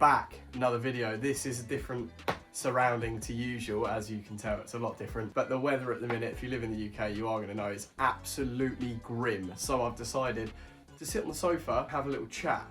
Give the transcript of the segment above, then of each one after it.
back, another video. This is a different surrounding to usual, as you can tell. It's a lot different, but the weather at the minute, if you live in the UK, you are going to know it's absolutely grim. So I've decided to sit on the sofa, have a little chat,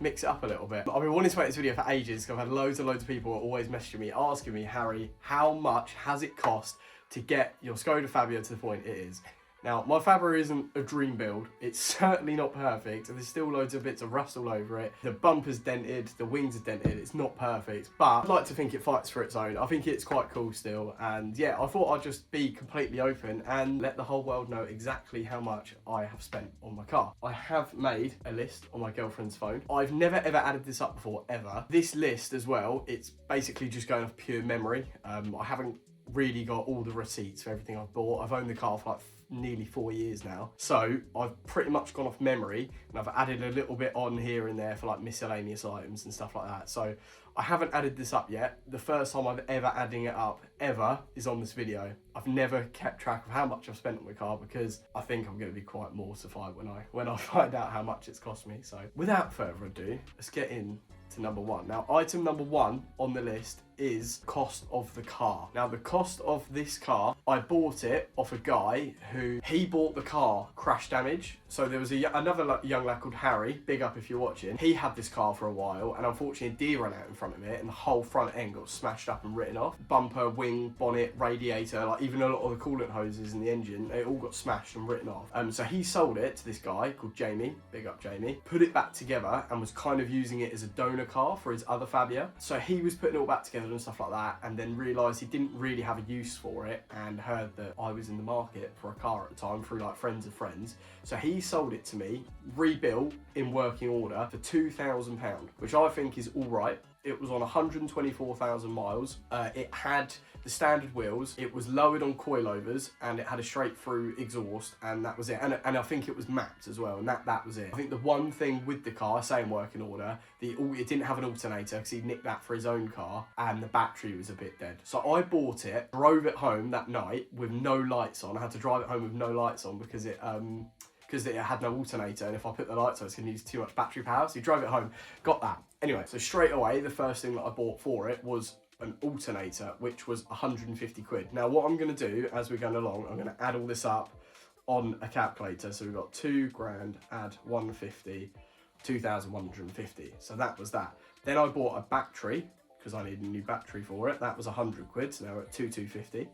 mix it up a little bit. I've been wanting to make this video for ages because I've had loads and loads of people always messaging me, asking me, Harry, how much has it cost to get your Skoda Fabia to the point it is? Now, my Fabia isn't a dream build. It's certainly not perfect. There's still loads of bits of rust all over it. The bumper's dented, the wings are dented. It's not perfect, but I'd like to think it fights for its own. I think it's quite cool still. And yeah, I thought I'd just be completely open and let the whole world know exactly how much I have spent on my car. I have made a list on my girlfriend's phone. I've never ever added this up before, ever. This list as well, it's basically just going off pure memory. I haven't really got all the receipts for everything I've bought. I've owned the car for like nearly 4 years now, so I've pretty much gone off memory, and I've added a little bit on here and there for like miscellaneous items and stuff like that. So I haven't added this up yet. The first time I've ever adding it up ever is on this video. I've never kept track of how much I've spent on the car because I think I'm going to be quite mortified when I find out how much it's cost me. So without further ado, let's get in to number one. Now, item number one on the list is cost of the car. Now, the cost of this car, I bought it off a guy who, he bought the car crash damage. So there was another young lad called Harry, big up if you're watching. He had this car for a while, and unfortunately a deer ran out in front of it and the whole front end got smashed up and written off. Bumper, wing, bonnet, radiator, like even a lot of the coolant hoses in the engine, it all got smashed and written off. So he sold it to this guy called Jamie, big up Jamie, put it back together and was kind of using it as a donor car for his other Fabia. So he was putting it all back together and stuff like that, and then realised he didn't really have a use for it, and heard that I was in the market for a car at the time through like friends of friends. So he sold it to me, rebuilt in working order for £2,000, which I think is all right. It was on 124,000 miles. It had the standard wheels. It was lowered on coilovers, and it had a straight through exhaust, and that was it. And I think it was mapped as well, and that was it. I think the one thing with the car, say in working order, it didn't have an alternator because he nicked that for his own car, and the battery was a bit dead. So I bought it, drove it home that night with no lights on. I had to drive it home with no lights on because it had no alternator, and if I put the lights on, it's going to use too much battery power. So he drove it home, got that. Anyway, so straight away, the first thing that I bought for it was an alternator, which was 150 quid. Now, what I'm going to do as we're going along, I'm going to add all this up on a calculator. So we've got 2 grand, add 150, 2,150. So that was that. Then I bought a battery because I needed a new battery for it. That was 100 quid, so now we're at 2,250.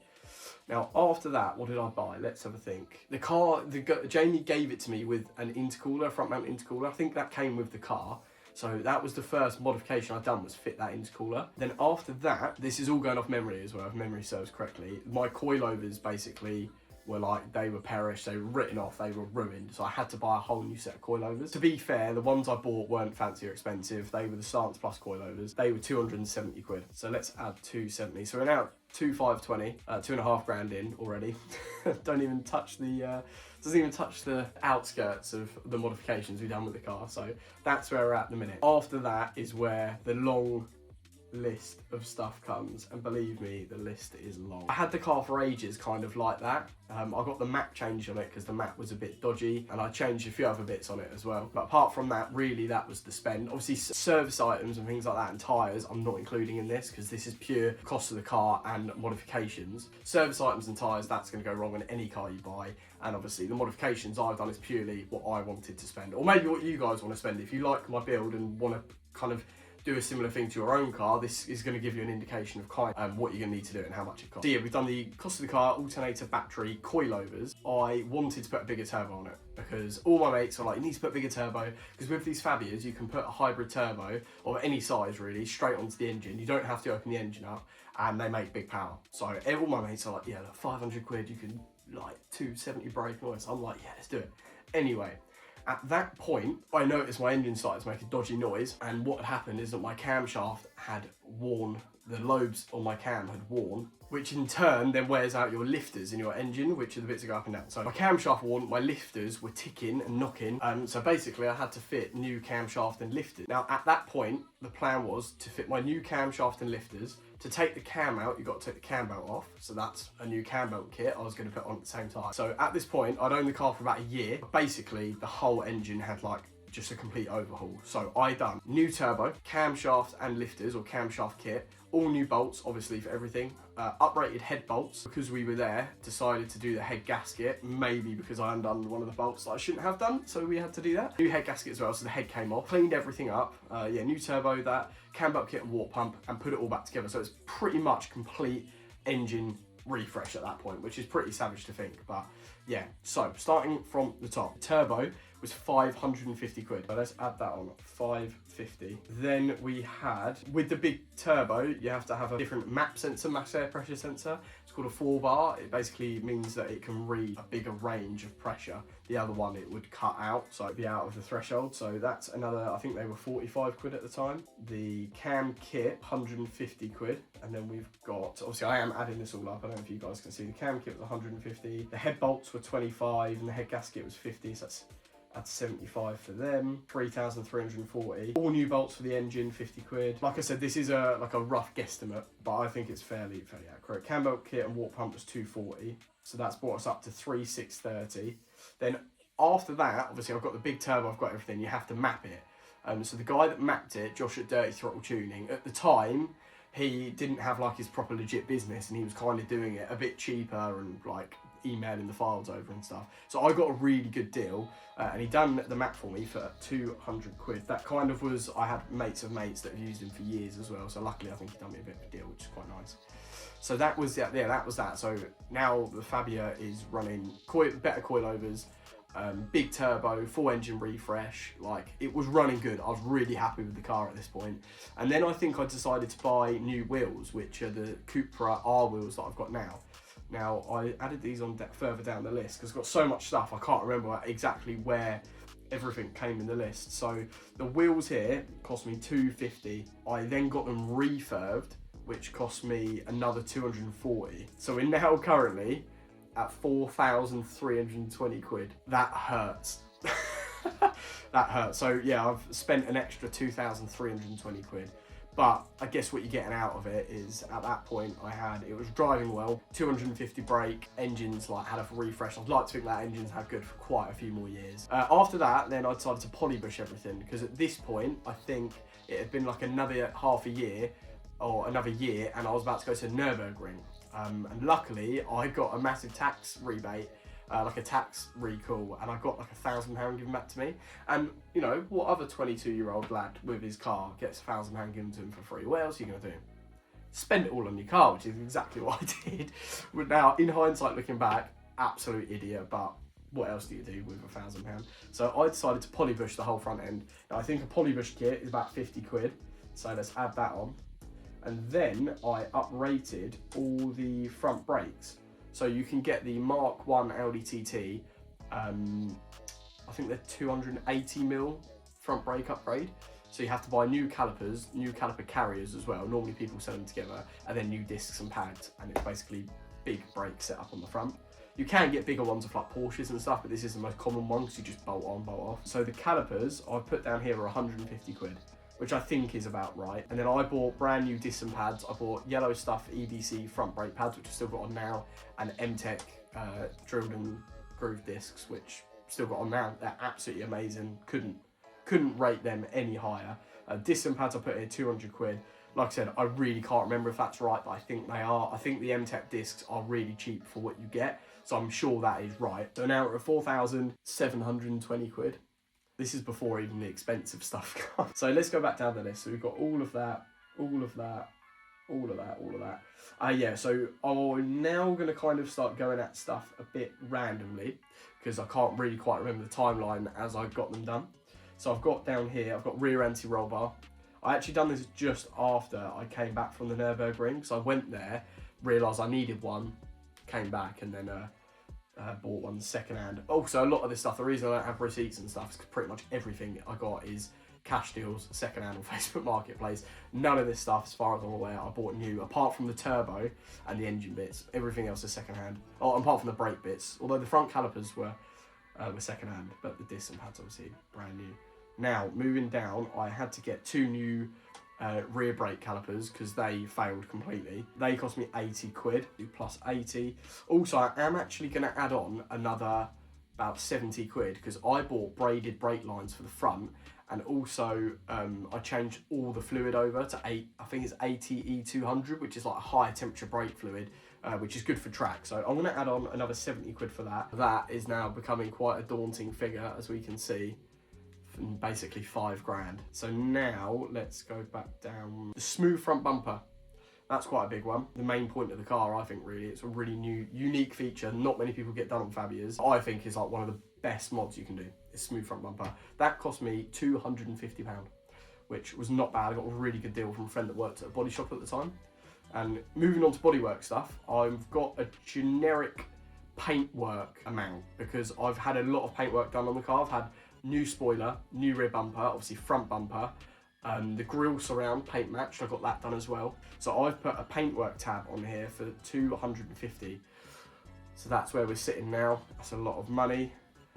Now, after that, what did I buy? Let's have a think. The car, Jamie gave it to me with an intercooler, front mount intercooler. I think that came with the car. So that was the first modification I'd done, was fit that intercooler. Then after that, this is all going off memory as well, if memory serves correctly. My coilovers basically were like, they were perished, they were written off, they were ruined. So I had to buy a whole new set of coilovers. To be fair, the ones I bought weren't fancy or expensive. They were the Stance Plus coilovers. They were 270 quid. So let's add 270. So we're now 2,520, 2.5 grand in already. Doesn't even touch the outskirts of the modifications we've done with the car. So that's where we're at the minute. After that is where the long list of stuff comes, and believe me, the list is long. I had the car for ages kind of like that. I got the mat changed on it because the mat was a bit dodgy, and I changed a few other bits on it as well. But apart from that, really that was the spend. Obviously service items and things like that and tyres I'm not including in this because this is pure cost of the car and modifications. Service items and tyres, that's going to go wrong on any car you buy, and obviously the modifications I've done is purely what I wanted to spend, or maybe what you guys want to spend. If you like my build and want to kind of do a similar thing to your own car, this is going to give you an indication of kind of what you're going to need to do and how much it costs. So yeah, we've done the cost of the car, alternator, battery, coilovers. I wanted to put a bigger turbo on it because all my mates are like, you need to put a bigger turbo, because with these Fabias you can put a hybrid turbo of any size really straight onto the engine. You don't have to open the engine up, and they make big power. So all my mates are like, yeah, look, 500 quid, you can like 270 brake noise. I'm like, yeah, let's do it. Anyway, at that point, I noticed my engine started to make a dodgy noise, and what had happened is that my camshaft had worn, the lobes on my cam had worn, which in turn then wears out your lifters in your engine, which are the bits that go up and down. So my camshaft worn, my lifters were ticking and knocking, so basically I had to fit new camshaft and lifters. Now at that point, the plan was to fit my new camshaft and lifters. To take the cam out, you've got to take the cam belt off. So that's a new cam belt kit I was going to put on at the same time. So at this point, I'd owned the car for about a year. Basically, the whole engine had like just a complete overhaul. So I done new turbo, camshaft and lifters, or camshaft kit, all new bolts, obviously, for everything. Uprated head bolts, because we were there, decided to do the head gasket, maybe because I undone one of the bolts that I shouldn't have done, so we had to do that. New head gasket as well, so the head came off. Cleaned everything up. Yeah, new turbo, that, cam belt kit and water pump, and put it all back together. So it's pretty much complete engine refresh at that point, which is pretty savage to think, but yeah. So starting from the top, turbo was 550 quid. So let's add that on, 550. Then we had, with the big turbo, you have to have a different MAP sensor, mass air pressure sensor. It's called a 4-bar. It basically means that it can read a bigger range of pressure. The other one, it would cut out, so it'd be out of the threshold. So that's another, I think they were 45 quid at the time. The cam kit, 150 quid. And then we've got, obviously I am adding this all up, I don't know if you guys can see, the cam kit was 150, the head bolts were 25, and the head gasket was 50, so that's 75 for them, 3,340. All new bolts for the engine, 50 quid. Like I said, this is like a rough guesstimate, but I think it's fairly accurate. Cam belt kit and water pump was 240, so that's brought us up to 3,630. Then after that, obviously I've got the big turbo, I've got everything, you have to map it. So the guy that mapped it, Josh at Dirty Throttle Tuning, at the time, he didn't have like his proper legit business, and he was kind of doing it a bit cheaper and like emailing the files over and stuff. So I got a really good deal, and he done the map for me for 200 quid. That kind of was, I had mates of mates that have used him for years as well, so luckily I think he done me a bit of a deal, which is quite nice. So that was, yeah, that was that. So now the Fabia is running better coilovers, big turbo, full engine refresh. Like, it was running good. I was really happy with the car at this point. And then I think I decided to buy new wheels, which are the Cupra R wheels that I've got now. Now, I added these on further down the list because I've got so much stuff, I can't remember exactly where everything came in the list. So the wheels here cost me 250. I then got them refurbed, which cost me another 240. So we're now currently at 4,320 quid. That hurts. That hurts. So yeah, I've spent an extra 2,320 quid. But I guess what you're getting out of it is, at that point it was driving well, 250 brake, engines like had a refresh. I'd like to think that engines had good for quite a few more years. After that, then I decided to polybush everything, because at this point, I think it had been like another half a year or another year, and I was about to go to Nürburgring. And luckily, I got a massive tax rebate, like a tax recall, and I got like £1,000 given back to me. And you know, what other 22-year-old lad with his car gets £1,000 given to him for free? What else are you gonna do? Spend it all on your car, which is exactly what I did. But now, in hindsight, looking back, absolute idiot, but what else do you do with £1,000? So I decided to polybush the whole front end. Now, I think a polybush kit is about 50 quid, so let's add that on. And then I uprated all the front brakes. So you can get the Mark 1 LDTT, I think they're 280mm front brake upgrade. So you have to buy new calipers, new caliper carriers as well. Normally people sell them together, and then new discs and pads, and it's basically big brake set up on the front. You can get bigger ones of like Porsches and stuff, but this is the most common one because you just bolt on, bolt off. So the calipers I've put down here are 150 quid. Which I think is about right. And then I bought brand new disc and pads. I bought Yellow Stuff EDC front brake pads, which I've still got on now, and M-Tech drilled and groove discs, which still got on now. They're absolutely amazing. Couldn't rate them any higher. Disc and pads I put here 200 quid. Like I said, I really can't remember if that's right, but I think they are. I think the M-Tech discs are really cheap for what you get, so I'm sure that is right. So now we're at 4,720 quid. This is before even the expensive stuff comes. So let's go back down the list. So we've got all of that, all of that, all of that, all of that. Yeah, so I'm now going to kind of start going at stuff a bit randomly, because I can't really quite remember the timeline as I got them done. So I've got down here, I've got rear anti-roll bar. I actually done this just after I came back from the Nürburgring. So I went there, realised I needed one, came back, and then bought one second hand. Also, a lot of this stuff, the reason I don't have receipts and stuff is because pretty much everything I got is cash deals, second hand on Facebook Marketplace. None of this stuff, as far as I'm aware, I bought new, apart from the turbo and the engine bits. Everything else is second hand. Oh, apart from the brake bits, although the front calipers were second hand, but the disc and pads obviously brand new. Now, moving down, I had to get two new rear brake calipers because they failed completely. They cost me 80 quid, plus 80. Also, I am actually going to add on another about 70 quid, because I bought braided brake lines for the front, and also I changed all the fluid over to I think it's 80 E200, which is like a higher temperature brake fluid, which is good for track. So I'm gonna add on another 70 quid for that. That is now becoming quite a daunting figure, as we can see, basically 5 grand. So now let's go back down. The smooth front bumper. That's quite a big one. The main point of the car, I think, really, it's a really unique feature. Not many people get done on Fabias. I think is like one of the best mods you can do. Is smooth front bumper. That cost me £250, which was not bad. I got a really good deal from a friend that worked at a body shop at the time. And moving on to bodywork stuff, I've got a generic paintwork amount, because I've had a lot of paintwork done on the car. I've had new spoiler, new rear bumper, obviously front bumper. The grille surround paint matched, I got that done as well. So I've put a paintwork tab on here for 250. So that's where we're sitting now. That's a lot of money.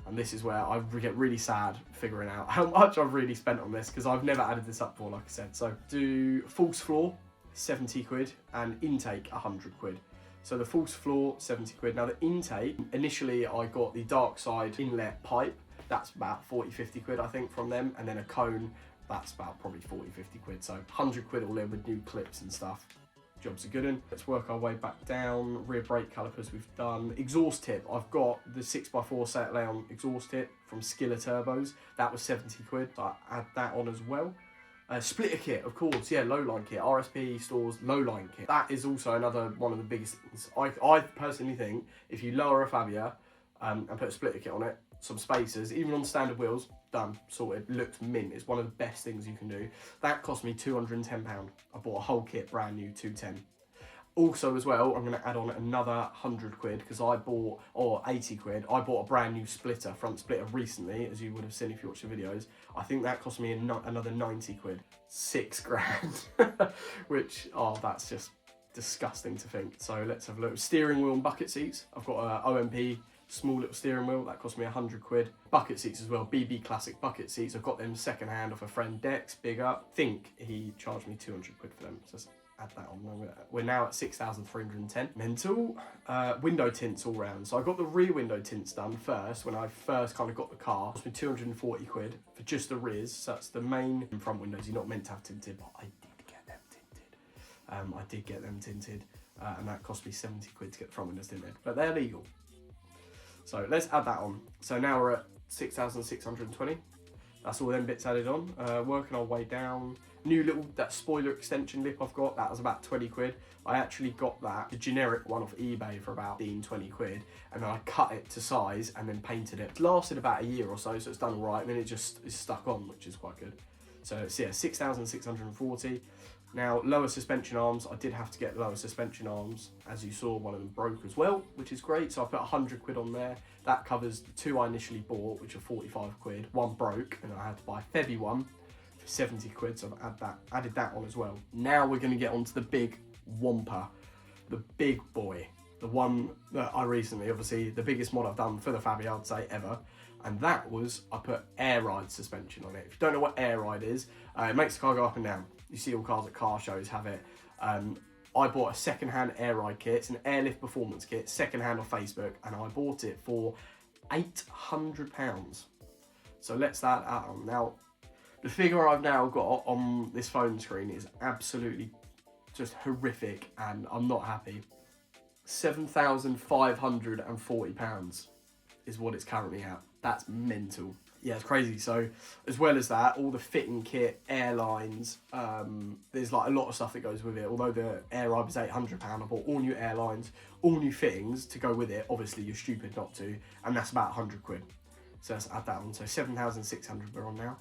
And this is where I get really sad figuring out how much I've really spent on this, because I've never added this up before, like I said. So do false floor, 70 quid, and intake, 100 quid. So the false floor, 70 quid. Now the intake, initially I got the dark side inlet pipe. That's about 40, 50 quid, I think, from them. And then a cone, that's about probably 40, 50 quid. So 100 quid all in with new clips and stuff. Job's a good one. Let's work our way back down. Rear brake calipers we've done. Exhaust tip, I've got the 6x4 set layout exhaust tip from Skiller Turbos. That was 70 quid, so I add that on as well. Splitter kit, of course, yeah, low line kit. RSP stores low line kit. That is also another one of the biggest things. I personally think if you lower a Fabia and put a splitter kit on it, some spacers, even on standard wheels, done, sorted, looked mint. It's one of the best things you can do. That cost me £210. I bought a whole kit, brand new, 210. Also as well, I'm going to add on another 100 quid, because I bought, or 80 quid, I bought a brand new splitter, front splitter recently, as you would have seen if you watched the videos. I think that cost me another 90 quid. 6 grand. Which, oh, that's just disgusting to think. So let's have a look. Steering wheel and bucket seats. I've got a OMP small little steering wheel, that cost me 100 quid. Bucket seats as well, BB Classic bucket seats. I've got them second hand off a friend, Dex, big up. I think he charged me 200 quid for them. So let's add that on. We're now at 6,310. Mental. Window tints all round. So I got the rear window tints done first when I first kind of got the car. It cost me 240 quid for just the rears. So that's the main front windows. You're not meant to have tinted, but I did get them tinted. I did get them tinted, and that cost me 70 quid to get the front windows tinted, but they're legal. So let's add that on. So now we're at 6,620. That's all them bits added on. Working our way down. New little, that spoiler extension lip I've got, that was about 20 quid. I actually got that, the generic one off eBay, for about 20 quid. And then I cut it to size and then painted it. It lasted about a year or so, so it's done all right. And then it just is stuck on, which is quite good. So it's, yeah, 6,640. Now, lower suspension arms, I did have to get lower suspension arms. As you saw, one of them broke as well, which is great. So I put 100 quid on there. That covers the 2 I initially bought, which are 45 quid. One broke, and I had to buy a Febby one for 70 quid, so I've added that on as well. Now we're going to get onto the big Wamper, the big boy. The one that I recently, obviously, the biggest mod I've done for the Fabia, I'd say, ever. And that was, I put air ride suspension on it. If you don't know what air ride is, it makes the car go up and down. You see all cars at car shows have it. I bought a second-hand air ride kit. It's an airlift performance kit, second-hand on Facebook, and I bought it for £800. So let's add that on. Now, the figure I've now got on this phone screen is absolutely just horrific, and I'm not happy. £7,540 is what it's currently at. That's mental. Yeah, it's crazy. So as well as that, all the fitting kit, airlines, there's like a lot of stuff that goes with it. Although the air ride was £800, I bought all new airlines, all new fittings to go with it. Obviously you're stupid not to, and that's about 100 quid. So let's add that on. So 7,600 we're on now.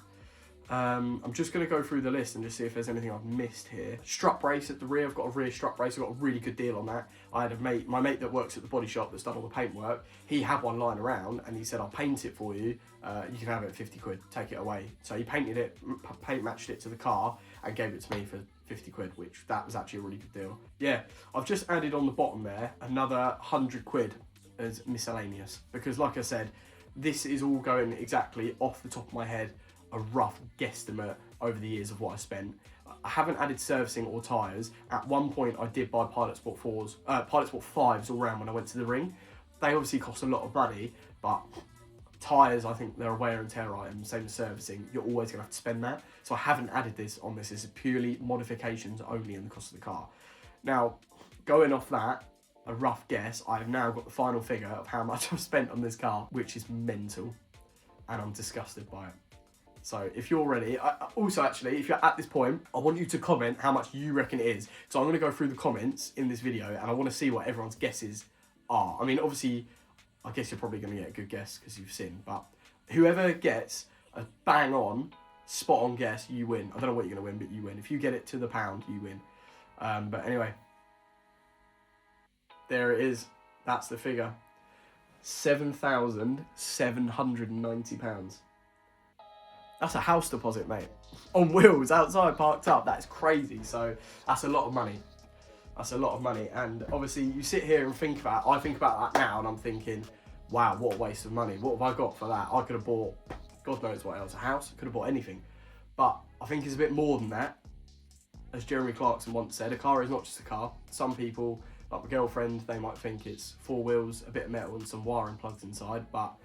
I'm just going to go through the list and just see if there's anything I've missed here. Strut brace at the rear. I've got a rear strut brace. I've got a really good deal on that. I had my mate that works at the body shop that's done all the paint work. He had one lying around and he said, I'll paint it for you. You can have it at 50 quid. Take it away. So he painted it, paint matched it to the car and gave it to me for 50 quid, which that was actually a really good deal. Yeah, I've just added on the bottom there another 100 quid as miscellaneous, because like I said, this is all going exactly off the top of my head, a rough guesstimate over the years of what I spent. I haven't added servicing or tyres. At one point I did buy Pilot Sport 4s, Pilot Sport 5s all round when I went to the ring. They obviously cost a lot of money, but Tyres, I think they're a wear and tear item, same as servicing. You're always going to have to spend that. So I haven't added this on this. This is purely modifications only in the cost of the car. Now, going off that, a rough guess, I've now got the final figure of how much I've spent on this car, which is mental, and I'm disgusted by it. So if you're ready, also actually, if you're at this point, I want you to comment how much you reckon it is. So I'm going to go through the comments in this video, and I want to see what everyone's guesses are. I mean, obviously, I guess you're probably going to get a good guess because you've seen, but whoever gets a bang on, spot on guess, you win. I don't know what you're going to win, but you win. If you get it to the pound, you win. But anyway, there it is. That's the figure. £7,790. That's a house deposit, mate. On wheels, outside, parked up. That's crazy. So that's a lot of money. That's a lot of money. And obviously you sit here and think about, I think about that now and I'm thinking, wow, what a waste of money. What have I got for that? I could have bought, God knows what else, a house. I could have bought anything. But I think it's a bit more than that. As Jeremy Clarkson once said, a car is not just a car. Some people, like my girlfriend, they might think it's 4 wheels, a bit of metal and some wiring plugged inside. But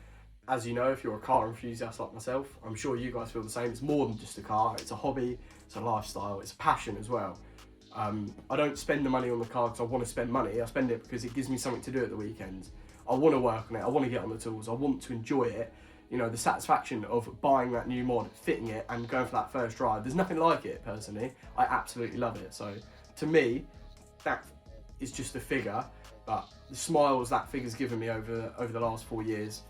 as you know, if you're a car enthusiast like myself, I'm sure you guys feel the same. It's more than just a car. It's a hobby, it's a lifestyle, it's a passion as well. I don't spend the money on the car because I want to spend money. I spend it because it gives me something to do at the weekends. I want to work on it. I want to get on the tools. I want to enjoy it. You know, the satisfaction of buying that new mod, fitting it and going for that first drive. There's nothing like it, personally. I absolutely love it. So to me, that is just a figure, but the smiles that figure's given me over the last 4 years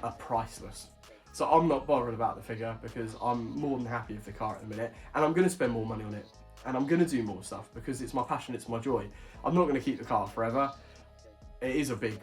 are priceless. So I'm not bothered about the figure because I'm more than happy with the car at the minute, and I'm going to spend more money on it, and I'm going to do more stuff because it's my passion, it's my joy. I'm not going to keep the car forever. It is a big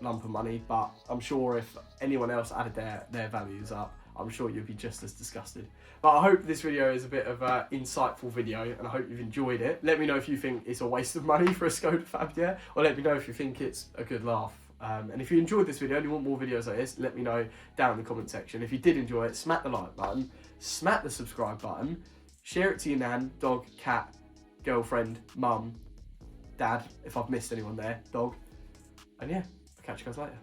lump of money, but I'm sure if anyone else added their values up, I'm sure you'd be just as disgusted. But I hope this video is a bit of an insightful video, and I hope you've enjoyed it. Let me know if you think it's a waste of money for a Skoda Fabia, or let me know if you think it's a good laugh. And if you enjoyed this video and you want more videos like this, let me know down in the comment section. If you did enjoy it, smack the like button, smack the subscribe button, share it to your nan, dog, cat, girlfriend, mum, dad, if I've missed anyone there, dog. And yeah, I'll catch you guys later.